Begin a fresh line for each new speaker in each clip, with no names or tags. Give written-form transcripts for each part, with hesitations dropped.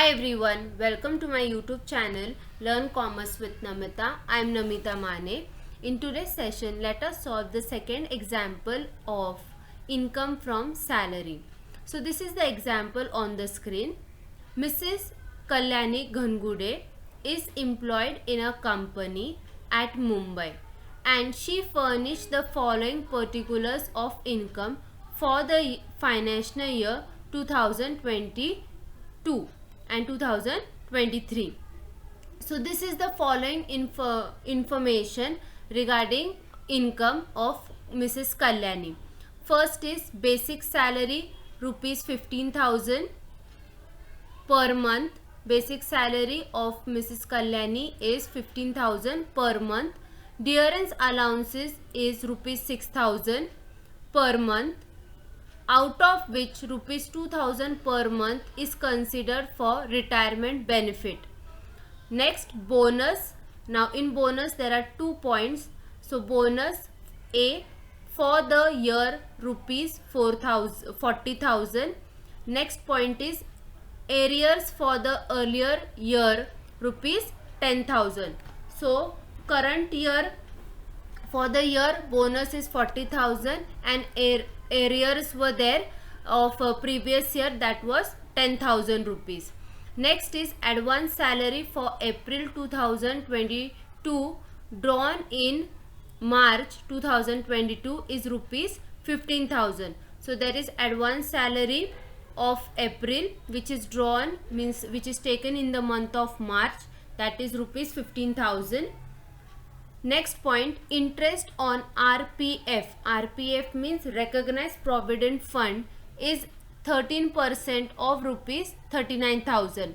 Hi everyone, welcome to my YouTube channel Learn Commerce with Namita. I am Namita Mane. In today's session, let us solve the second example of income from salary. So this is the example on the screen. Mrs. Kalyani Ghangude is employed in a company at Mumbai and she furnished the following particulars of income for the financial year 2022 and 2023. So this is the following information regarding income of Mrs. Kalyani. First is basic salary rupees 15,000 per month. Basic salary of Mrs. Kalyani is 15,000 per month. Dearness allowances is rupees 6,000 per month, out of which rupees 2,000 per month is considered for retirement benefit. Next, bonus. Now in bonus there are 2 points. So bonus A for the year rupees 40,000. Next point is arrears for the earlier year rupees 10,000. So current year, for the year bonus is 40,000 and arrears were there of previous year, that was 10,000 rupees. Next is advance salary for April 2022 drawn in March 2022 is rupees 15,000. So there is advance salary of April which is drawn, means which is taken in the month of March, that is rupees 15,000. Next point, interest on RPF. RPF means recognized provident fund is 13% of rupees 39,000.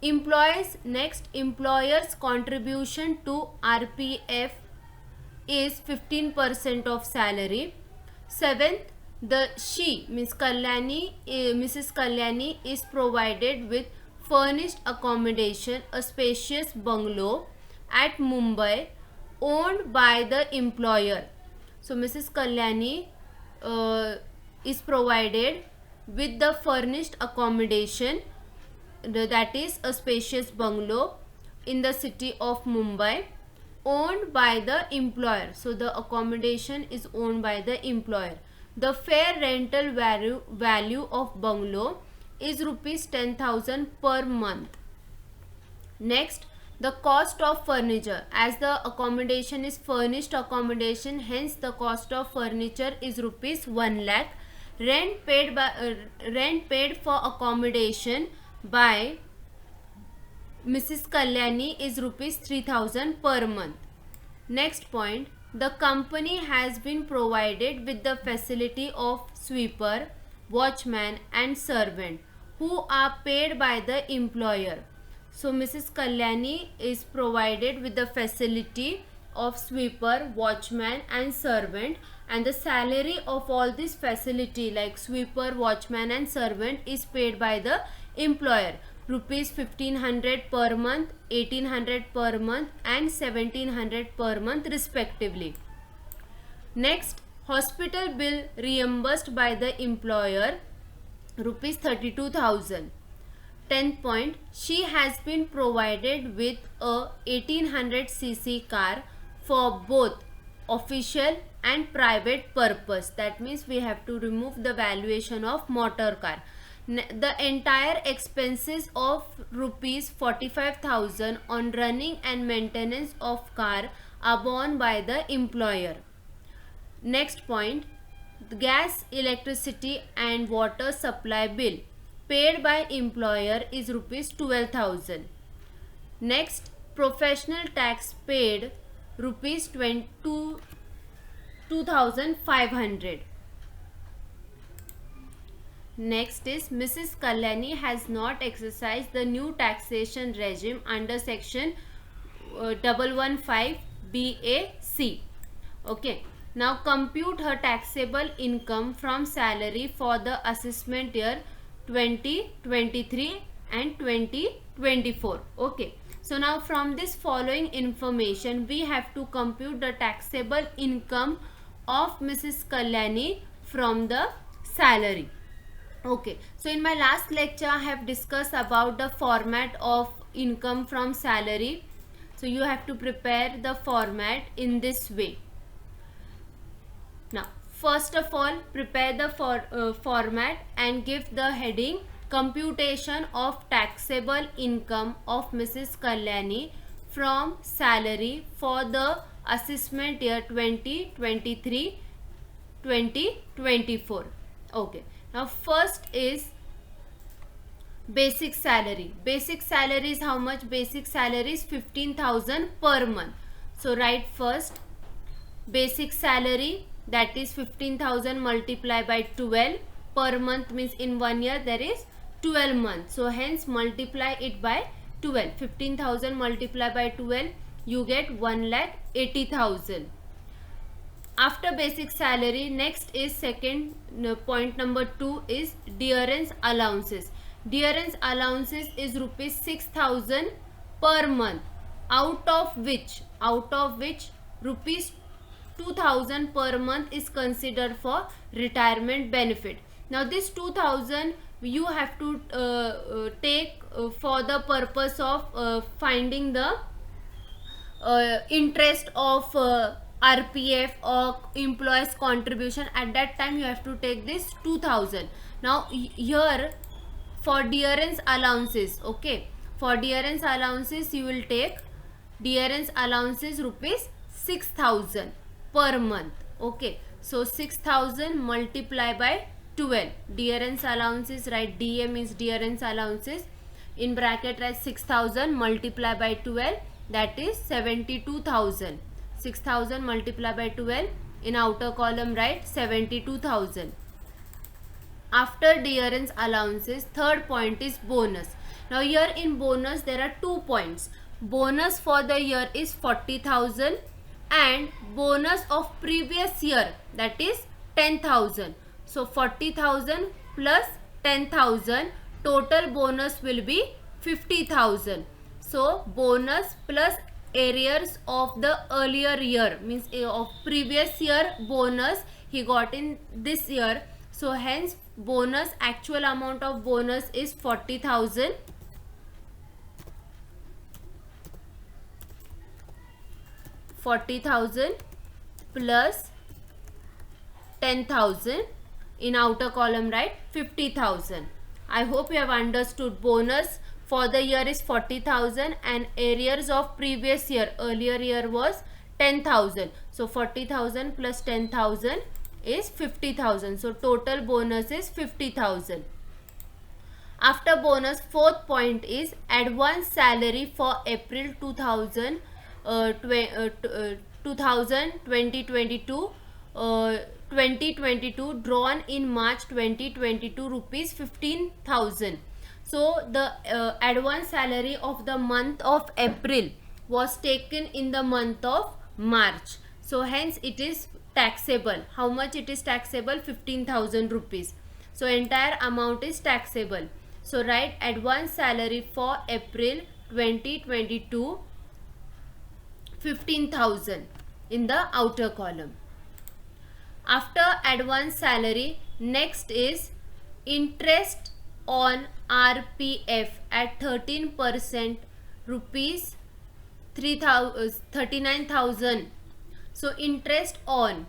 Employees, next, employer's contribution to RPF is 15% of salary. Seventh, the she means Kalyani, Mrs. Kalyani is provided with furnished accommodation, a spacious bungalow at Mumbai owned by the employer. So Mrs. Kalyani is provided with the furnished accommodation, that is a spacious bungalow in the city of Mumbai, owned by the employer. So the accommodation is owned by the employer. The fair rental value of bungalow is rupees 10,000 per month. Next, the cost of furniture. As the accommodation is furnished accommodation, hence the cost of furniture is rupees 1 lakh. Rent paid for accommodation by Mrs. Kalyani is rupees 3,000 per month. Next point, the company has been provided with the facility of sweeper, watchman and servant who are paid by the employer. So Mrs. Kalyani is provided with the facility of sweeper, watchman and servant, and the salary of all this facility like sweeper, watchman and servant is paid by the employer. Rupees 1,500 per month, 1,800 per month and 1,700 per month respectively. Next, hospital bill reimbursed by the employer rupees 32,000. 10th point, she has been provided with a 1800cc car for both official and private purpose. That means we have to remove the valuation of motor car. The entire expenses of rupees 45,000 on running and maintenance of car are borne by the employer. Next point, the gas, electricity and water supply bill paid by employer is rupees 12,000. Next, professional tax paid rupees 2,500. Next is Mrs. Kalyani has not exercised the new taxation regime under section 115 BAC. Okay. Now compute her taxable income from salary for the assessment year 2023 and 2024. Okay. So now from this following information we have to compute the taxable income of Mrs. Kalyani from the salary. Okay, so in my last lecture I have discussed about the format of income from salary. So you have to prepare the format in this way. Now first of all, prepare the format and give the heading computation of taxable income of Mrs. Kalyani from salary for the assessment year 2023-2024. Okay, now first is basic salary. Basic salary is how much? Basic salary is 15,000 per month. So write first basic salary, that is 15,000 multiplied by 12 per month, means in 1 year there is 12 months. So hence multiply it by 12. 15,000 multiplied by 12, you get 1,80,000. After basic salary, next is second point number 2 is Dearness allowances. Dearness allowances is rupees 6,000 per month, out of which rupees 2,000 per month is considered for retirement benefit. Now this 2,000 you have to take for the purpose of finding the interest of RPF or employees contribution. At that time you have to take this 2,000. Now here for Dearness allowances, okay, for Dearness allowances you will take Dearness allowances rupees 6,000 per month. Okay, so 6,000 multiply by 12. Dearness allowances, write DA means Dearness allowances, in bracket write 6,000 multiply by 12, that is 72,000. 6,000 multiply by 12, in outer column write 72,000. After Dearness allowances, third point is bonus. Now here in bonus there are 2 points. Bonus for the year is 40,000 and bonus of previous year, that is 10,000. So 40,000 plus 10,000, total bonus will be 50,000. So bonus plus arrears of the earlier year, means of previous year bonus he got in this year. So hence bonus, actual amount of bonus is 40,000. 40,000 plus 10,000, in outer column write 50,000. I hope you have understood. Bonus for the year is 40,000 and arrears of previous year, earlier year was 10,000. So 40,000 plus 10,000 is 50,000. So total bonus is 50,000. After bonus, fourth point is advance salary for April 2022 drawn in March 2022, rupees 15,000. So the advance salary of the month of April was taken in the month of March. So hence it is taxable. How much it is taxable? 15,000 rupees. So entire amount is taxable. So write advance salary for April 2022, 15,000 in the outer column. After advance salary, next is interest on RPF at 13%, rupees 39,000. So interest on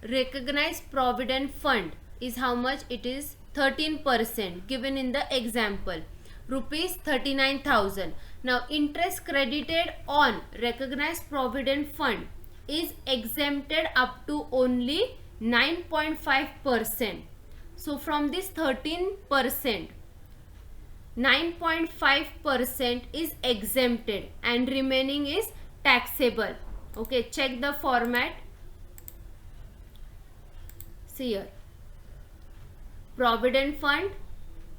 recognized provident fund is how much? It is 13% given in the example, rupees 39,000. Now interest credited on recognized provident fund is exempted up to only 9.5%. So from this 13%, 9.5% is exempted and remaining is taxable. Okay, check the format. See here, provident fund,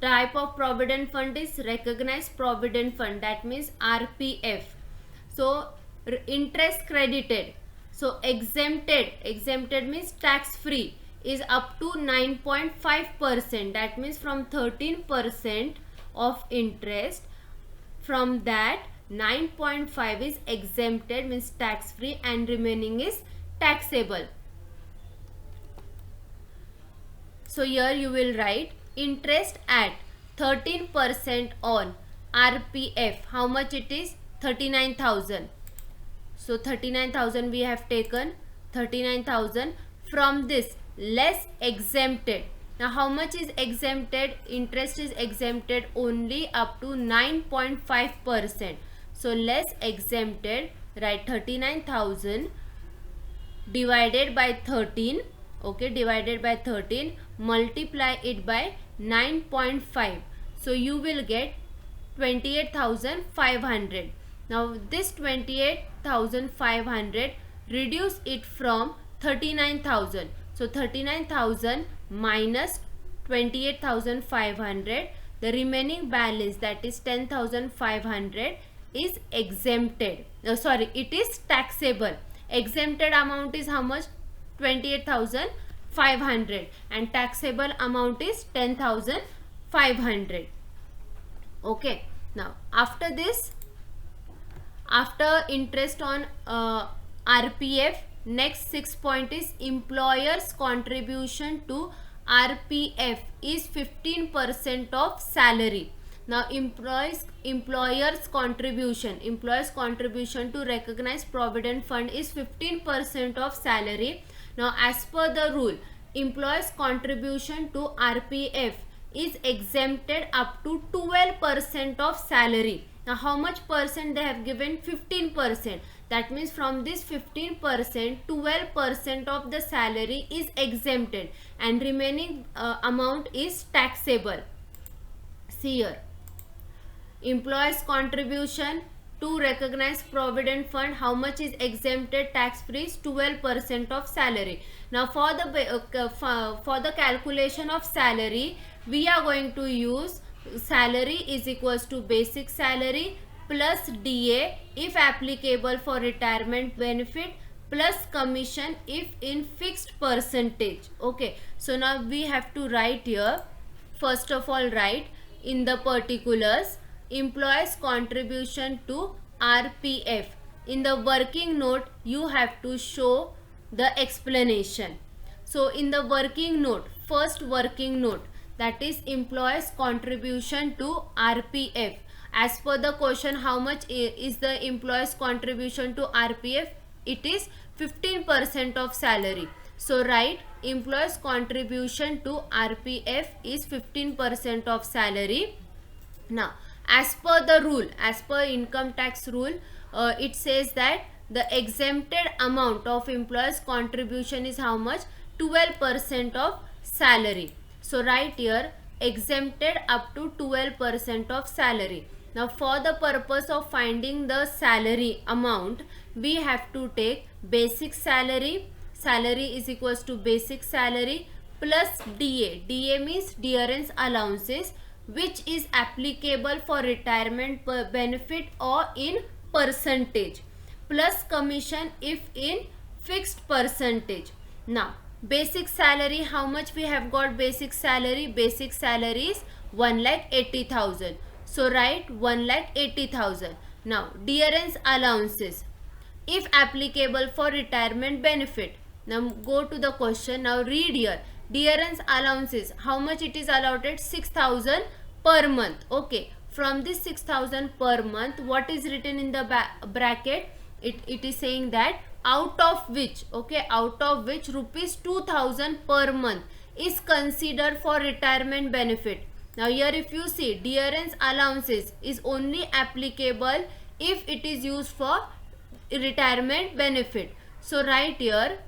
type of provident fund is recognized provident fund, that means RPF. So interest credited, so exempted means tax free, is up to 9.5%, that means from 13% of interest, from that 9.5 is exempted, means tax free, and remaining is taxable. So here you will write interest at 13% on RPF. How much it is? 39,000. So 39,000 we have taken, 39,000. From this, less exempted. Now how much is exempted? Interest is exempted only up to 9.5%. So less exempted, right, 39,000 divided by 13, okay, divided by 13, multiply it by 9.5. So you will get 28,500. Now this 28,500, reduce it from 39,000. So 39,000 minus 28,500, the remaining balance, that is 10,500, is exempted. It is taxable. Exempted amount is how much? 28,500, and taxable amount is 10,500. Okay. Now after this, after interest on RPF, next 6 point is employer's contribution to RPF is 15% of salary. Now employer's contribution to recognized provident fund is 15% of salary. Now as per the rule, employer's contribution to RPF is exempted up to 12% of salary. Now how much percent they have given? 15%. That means from this 15%, 12% of the salary is exempted and remaining amount is taxable. See here, employer's contribution to recognized provident fund, how much is exempted tax free? Is 12% of salary. Now for the calculation of salary, we are going to use salary is equals to basic salary plus DA if applicable for retirement benefit, plus commission if in fixed percentage. Okay, so now we have to write here, first of all write in the particulars employees contribution to RPF. In the working note you have to show the explanation. So in the working note, first working note, that is employees contribution to RPF. As per the question, how much is the employees contribution to RPF? It is 15% of salary. So write employees contribution to RPF is 15% of salary. Now as per the rule, as per income tax rule, it says that the exempted amount of employees contribution is how much? 12% of salary. So write here exempted up to 12% of salary. Now for the purpose of finding the salary amount, we have to take basic salary. Salary is equals to basic salary plus DA. DA means Dearness allowances, which is applicable for retirement benefit or in percentage, plus commission if in fixed percentage. Now basic salary, how much we have got basic salary? Basic salary is 1,80,000. So write 1,80,000. Now Dearness allowances if applicable for retirement benefit. Now go to the question. Now read here. Dearness allowances, how much it is allotted? 6,000 per month. Okay, from this 6,000 per month, what is written in the bracket? It is saying that out of which, okay, out of which rupees 2,000 per month is considered for retirement benefit. Now here if you see, Dearness allowances is only applicable if it is used for retirement benefit. So write here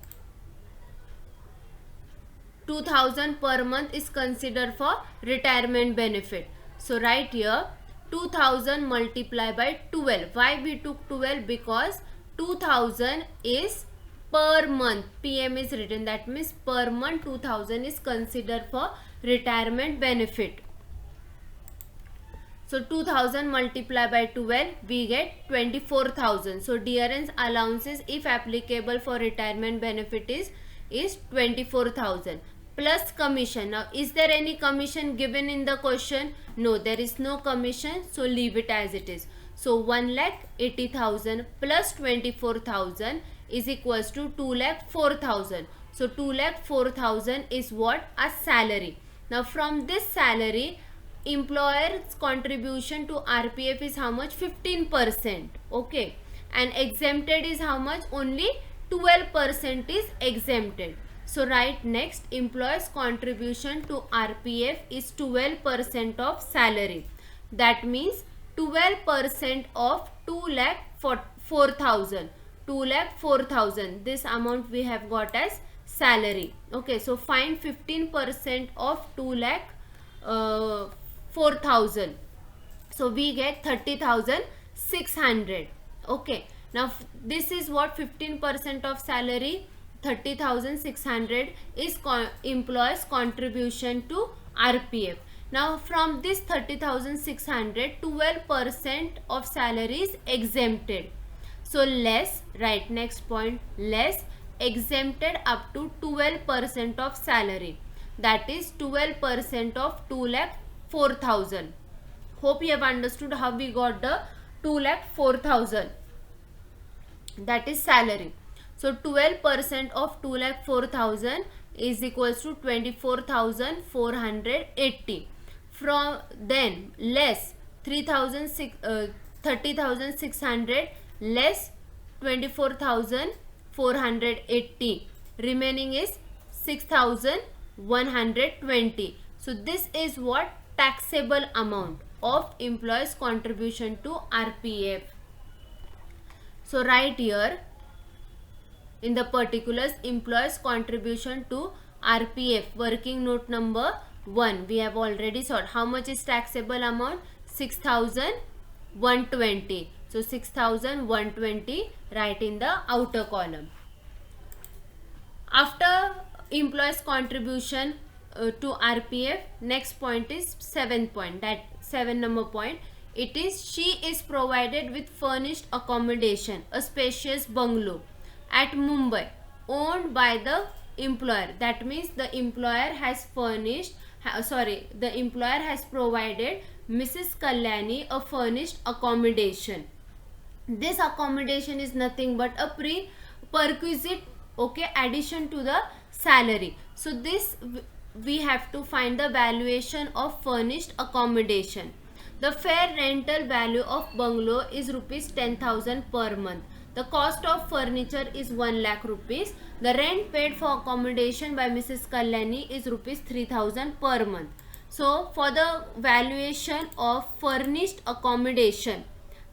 2,000 per month is considered for retirement benefit. So write here 2,000 multiplied by 12. Why we took 12? Because 2,000 is per month. PM is written, that means per month 2,000 is considered for retirement benefit. So 2,000 multiplied by 12, we get 24,000. So Dearness allowances if applicable for retirement benefit is 24,000 plus commission. Now is there any commission given in the question? No, there is no commission, so leave it as it is. So 1,80,000 plus 24,000 is equals to 2,04,000. So 2,04,000 is what? A salary. Now from this salary, employer's contribution to RPF is how much? 15%. Okay, and exempted is how much? Only 12% is exempted. So write next, employer's contribution to RPF is 12% of salary. That means 12% of 2,04,000. 2,04,000. This amount we have got as salary. Okay, so find 15% of 2,04,000. So we get 30,600. Okay, now this is what 15% of salary, 30,600 is employees contribution to RPF. Now from this 30,600, 12% of salary is exempted. So less, right, next point, less exempted up to 12% of salary. That is 12% of 2,04,000. Hope you have understood how we got the 2,04,000. That is salary. So 12% of 2,04,000 is equals to 24,480. From then less 30,600 less 24,480, remaining is 6,120. So this is what taxable amount of employees contribution to RPF. So write here in the particulars, employees contribution to RPF, working note number 1. We have already solved. How much is taxable amount? 6,120. So 6,120, write in the outer column. After employees contribution to RPF, next point is 7th point, that 7 number point. It is, she is provided with furnished accommodation, a spacious bungalow at Mumbai, owned by the employer. That means the employer has furnished, the employer has provided Mrs. Kalyani a furnished accommodation. This accommodation is nothing but a prerequisite, okay, addition to the salary. So this we have to find the valuation of furnished accommodation. The fair rental value of bungalow is rupees 10,000 per month. The cost of furniture is 1 lakh rupees. The rent paid for accommodation by Mrs. Kalyani is rupees 3,000 per month. So for the valuation of furnished accommodation,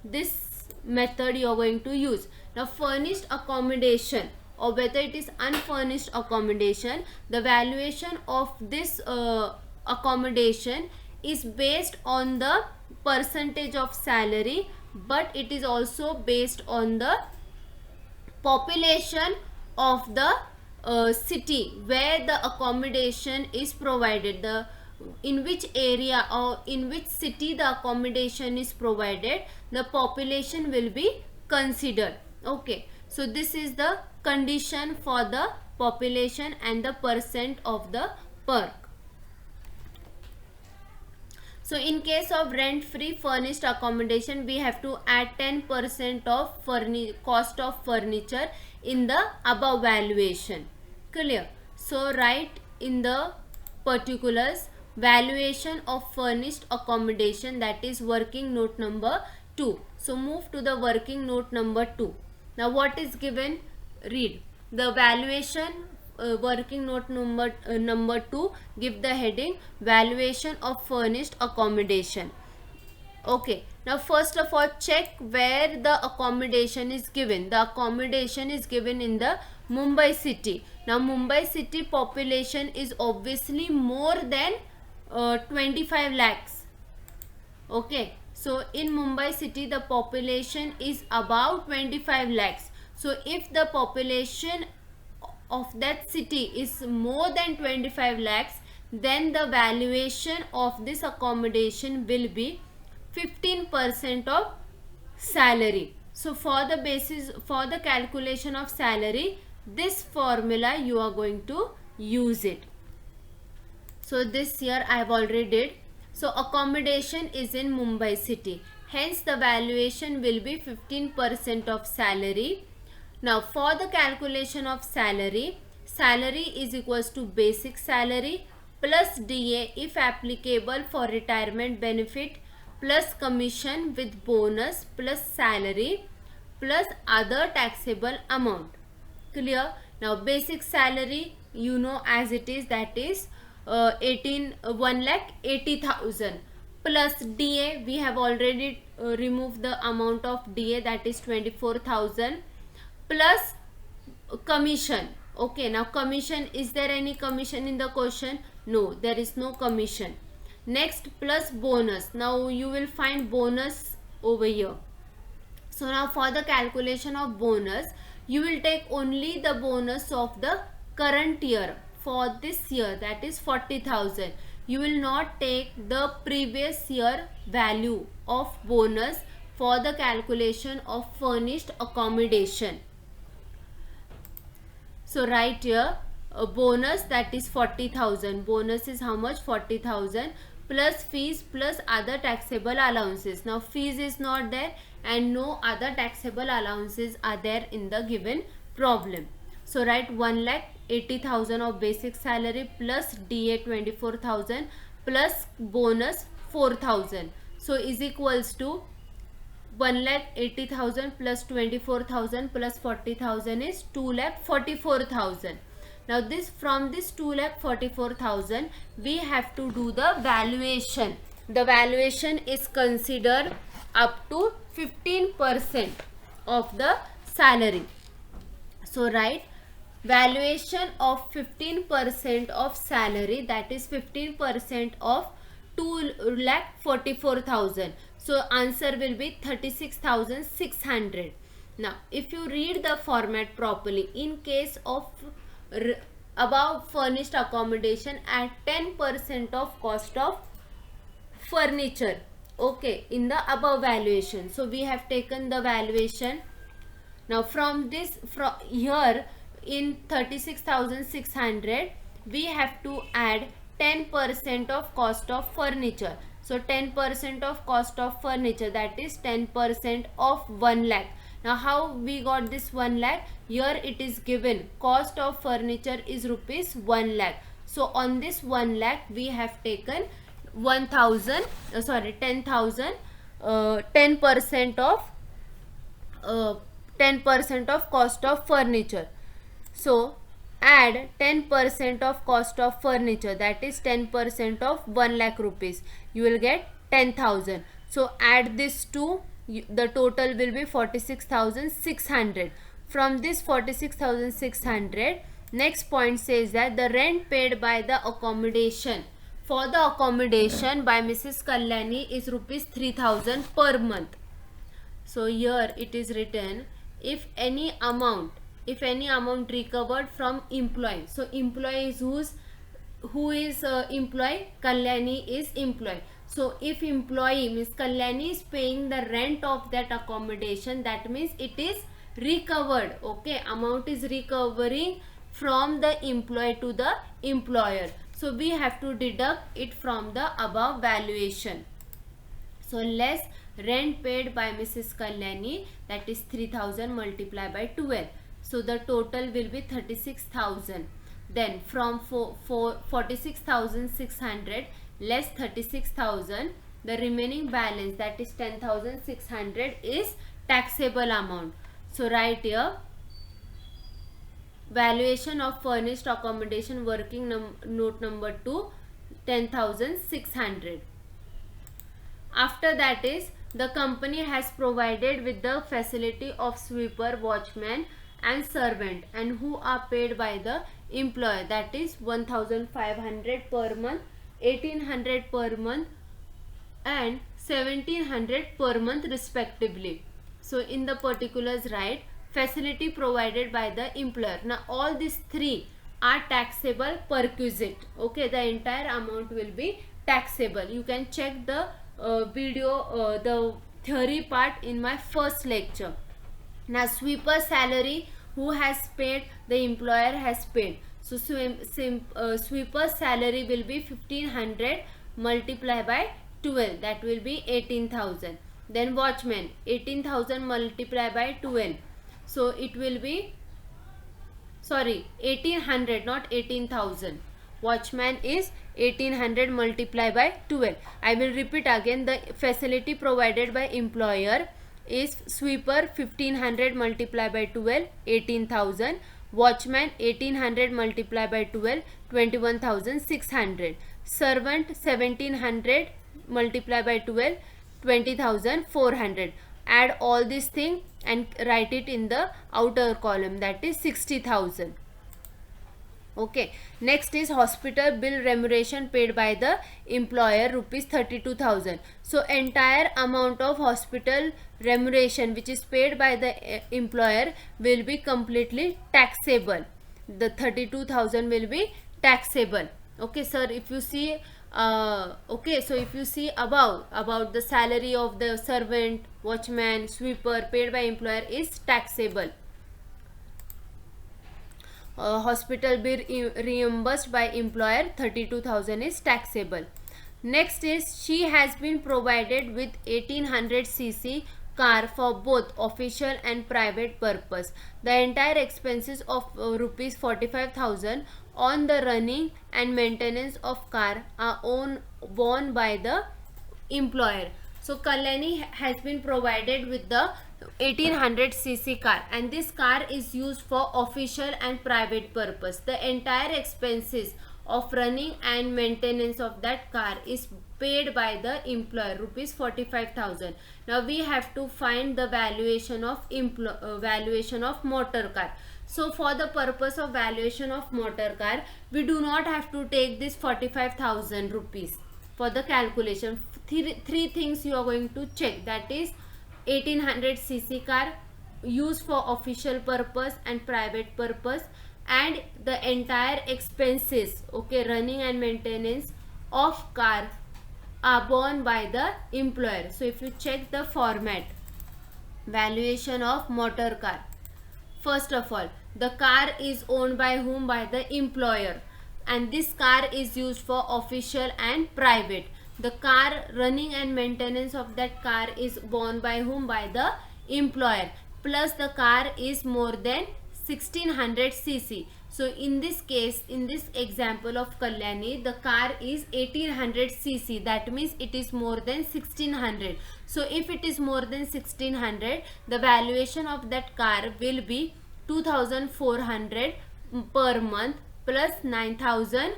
this method you are going to use. Now furnished accommodation, or whether it is unfurnished accommodation, the valuation of this accommodation is based on the percentage of salary, but it is also based on the population of the city where the accommodation is provided, in which area or in which city the accommodation is provided, the population will be considered. Okay, so this is the condition for the population and the percent of the perk. So in case of rent free furnished accommodation, we have to add 10% of cost of furniture in the above valuation. Clear? So write in the particulars, valuation of furnished accommodation, that is working note number 2. So move to the working note number 2. Now what is given? Read the valuation. Working note number 2, give the heading valuation of furnished accommodation. Okay, now first of all check where the accommodation is given. The accommodation is given in the Mumbai city. Now Mumbai city population is obviously more than 25 lakhs. Okay, so in Mumbai city the population is about 25 lakhs. So if the population of that city is more than 25 lakhs, then the valuation of this accommodation will be 15% of salary. So for the basis, for the calculation of salary, this formula you are going to use it. So this here I have already did. So accommodation is in Mumbai city, hence the valuation will be 15% of salary. Now for the calculation of salary, salary is equals to basic salary plus DA if applicable for retirement benefit plus commission with bonus plus salary plus other taxable amount. Clear? Now basic salary you know as it is, that is 1,80,000 plus DA we have already removed the amount of DA, that is 24,000 plus commission. Okay, now commission, is there any commission in the question? No, there is no commission. Next, plus bonus. Now you will find bonus over here. So now for the calculation of bonus, you will take only the bonus of the current year for this year, that is 40,000. You will not take the previous year value of bonus for the calculation of furnished accommodation. So write here a bonus, that is 40,000. Bonus is how much? 40,000 plus fees plus other taxable allowances. Now fees is not there and no other taxable allowances are there in the given problem. So write 1,80,000 of basic salary plus DA 24,000 plus bonus 4,000. So is equals to 1,80,000 plus 24,000 plus 40,000 is 2,44,000. Now this, from this 2,44,000 we have to do the valuation. The valuation is considered up to 15% of the salary. So write valuation of 15% of salary, that is 15% of 2,44,000. So answer will be 36,600. Now if you read the format properly, in case of above furnished accommodation at 10% of cost of furniture, okay, in the above valuation. So we have taken the valuation. Now from this, from here in 36,600 we have to add 10% of cost of furniture. So 10% of cost of furniture, that is 10% of 1 lakh. Now how we got this 1 lakh? Here it is given cost of furniture is rupees 1 lakh. So on this 1 lakh we have taken 10,000 10% of cost of furniture. So add 10% of cost of furniture, that is 10% of 1 lakh rupees. You will get 10,000. So add this to, the total will be 46,600. From this 46,600, next point says that the rent paid by the accommodation, for the accommodation by Mrs. Kalyani is rupees 3,000 per month. So here it is written, if any amount recovered from employee. So employee is who is employee? Kalyani is employee. So if employee, Miss Kalyani, is paying the rent of that accommodation, that means it is recovered. Okay, amount is recovering from the employee to the employer. So we have to deduct it from the above valuation. So less rent paid by Mrs. Kalyani, that is 3,000 multiplied by 12. So the total will be 36,000. Then from 46,600 less 36,000, the remaining balance, that is 10,600, is taxable amount. So write here valuation of furnished accommodation working note number 2, 10,600. After that is, the company has provided with the facility of sweeper, watchman and servant, and who are paid by the employer, that is 1,500 per month, 1,800 per month and 1,700 per month respectively. So in the particulars write facility provided by the employer. Now all these three are taxable perquisite. Okay, the entire amount will be taxable. You can check the video, the theory part in my first lecture. Now sweeper salary, who has paid? The employer has paid. So sweeper salary will be 1,500 multiplied by 12, that will be 18,000. Then watchman, 18,000 multiplied by 12, so it will be, sorry, 1,800, not 18,000. Watchman is 1800 multiplied by 12. I will repeat again. The facility provided by employer is sweeper 1500 multiplied by 12, 18,000. Watchman 1800 multiplied by 12, 21,600. Servant 1700 multiplied by 12, 20,400. Add all these things and write it in the outer column, that is 60,000. Okay, next is hospital bill remuneration paid by the employer, rupees 32,000. So entire amount of hospital remuneration which is paid by the employer will be completely taxable. The 32,000 will be taxable. Okay sir, if you see okay, so if you see about the salary of the servant, watchman, sweeper paid by employer is taxable. Hospital bill reimbursed by employer 32,000 is taxable. Next is she has been provided with 1800 cc car for both official and private purpose. The entire expenses of rupees 45,000 on the running and maintenance of car are borne by the employer. So Kalyani has been provided with the 1800 cc car, and this car is used for official and private purpose. The entire expenses of running and maintenance of that car is paid by the employer, rupees 45,000. Now we have to find the valuation of motor car. So for the purpose of valuation of motor car, we do not have to take this 45,000 rupees for the calculation. Three things you are going to check, that is 1800 cc car used for official purpose and private purpose, and the entire expenses, okay, running and maintenance of car are borne by the employer. So if you check the format, valuation of motor car, first of all, the car is owned by whom? By the employer, and this car is used for official and private. The car running and maintenance of that car is borne by whom? By the employer. Plus the car is more than 1600 cc. So in this case, in this example of Kalyani, the car is 1800 cc. That means it is more than 1600. So if it is more than 1600, the valuation of that car will be 2400 per month plus 9000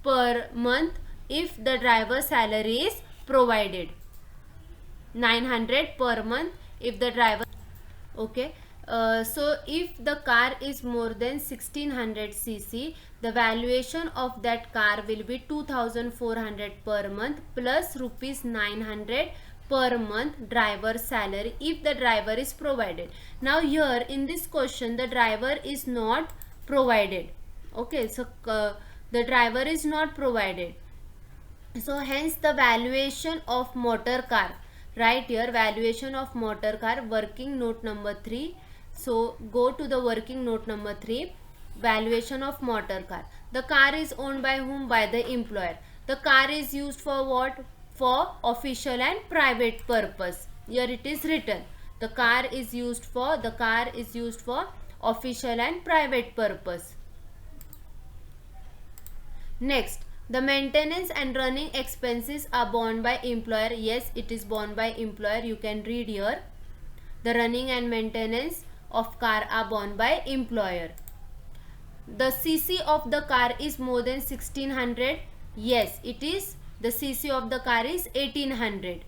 per month if the driver's salary is provided. 900 per month if the driver, okay. So if the car is more than 1600 cc, the valuation of that car will be 2400 per month plus rupees 900 per month driver salary if the driver is provided. Now here in this question, the driver is not provided. Okay, so the driver is not provided. So hence the valuation of motor car, right here, valuation of motor car, working note number 3. So go to the working note number 3, valuation of motor car. The car is owned by whom? By the employer. The car is used for what? For official and private purpose. Here it is written, the car is used for official and private purpose. Next, the maintenance and running expenses are borne by employer. Yes, it is borne by employer. You can read here. The running and maintenance of car are borne by employer. The cc of the car is more than 1600. Yes, it is. The cc of the car is 1800.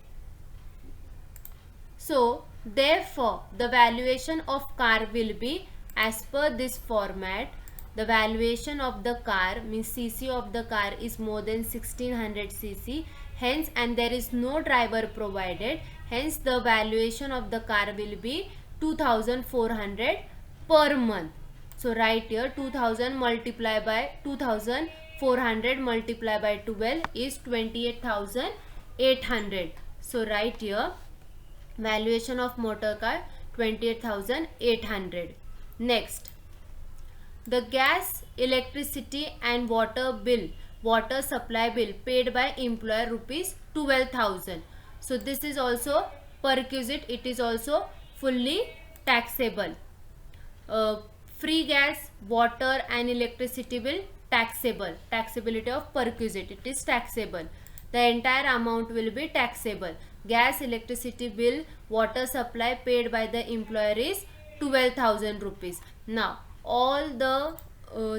So therefore the valuation of car will be as per this format. The valuation of the car means cc of the car is more than 1600 cc, hence, and there is no driver provided, hence the valuation of the car will be 2400 per month. So write here 2000 multiplied by 2400 multiplied by 12 is 28,800. So write here valuation of motor car 28,800. Next, the gas, electricity and water bill, water supply bill paid by employer, rupees 12,000. So this is also perquisite, it is also fully taxable. Free gas, water and electricity bill taxable. Taxability of perquisite, it is taxable. The entire amount will be taxable. Gas, electricity bill, water supply paid by the employer is 12,000 rupees. Now all the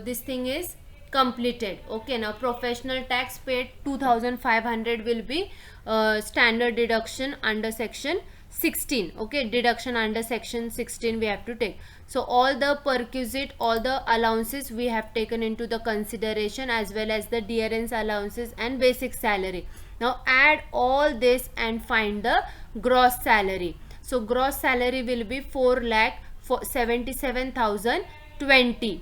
this thing is completed. Okay, now professional tax paid 2,500 will be standard deduction under section 16. Okay, deduction under section 16 we have to take. So all the perquisite, all the allowances we have taken into the consideration, as well as the dearness allowances and basic salary. Now add all this and find the gross salary. So gross salary will be 4,77,020.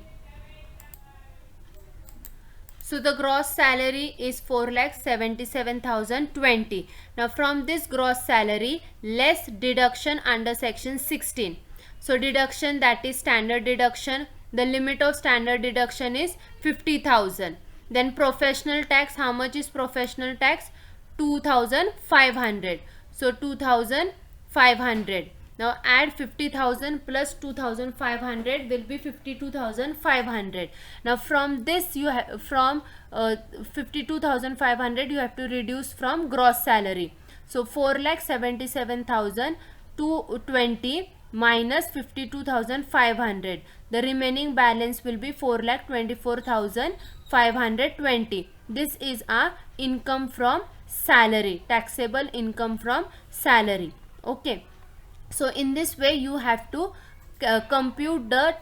So the gross salary is 4,77,020. Now from this gross salary, less deduction under section 16. So deduction, that is standard deduction. The limit of standard deduction is 50,000. Then professional tax, how much is professional tax? 2,500. So 2,500. Now add 50,000 plus 2,500 will be 52,500. Now from this you have, from 52,500 you have to reduce from gross salary. So 4,77,220 minus 52,500. The remaining balance will be 4,24,520. This is our income from salary, taxable income from salary. Okay. So in this way you have to compute the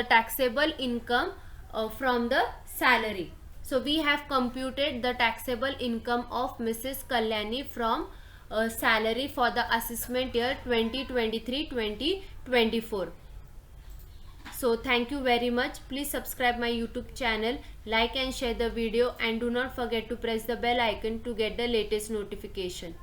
taxable income from the salary. So we have computed the taxable income of Mrs. Kalyani from salary for the assessment year 2023-2024. So thank you very much. Please subscribe my YouTube channel, like and share the video, and do not forget to press the bell icon to get the latest notification.